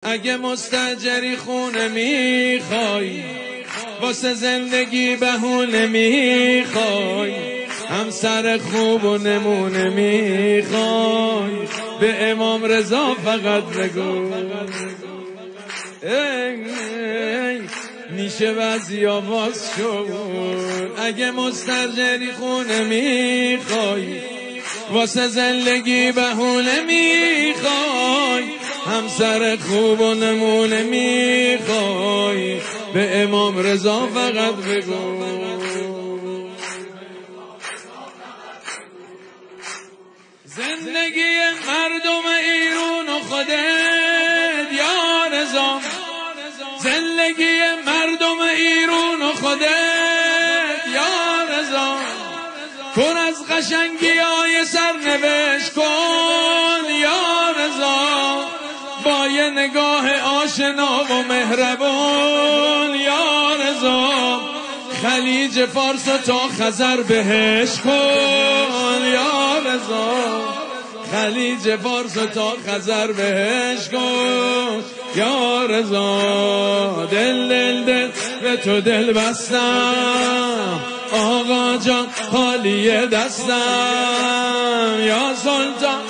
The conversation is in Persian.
اگه مستاجری خونه میخوای، واسه زندگی بهونه میخوای، همسر خوب و نمونه میخوای، به امام رضا فقط بگو میشه وضعی آواز شد. اگه مستاجری خونه میخوای، واسه زندگی بهونه میخوای، همسر خوب و نمونه میخوای، به امام رضا فقط بگو زندگی مردم ایران و خودت یا رضا، زندگی مردم ایران و خودت یا رضا، پر از قشنگی های سرنوشت کن یا رضا، با یه نگاه آشنا و مهربون یا رضا، خلیج فارس تا خزر بهش کن یا رضا، خلیج فارس تا خزر بهش کن یا رضا. دل دل دل به تو دل بستم آقا جان، خالی دستم یا سلطان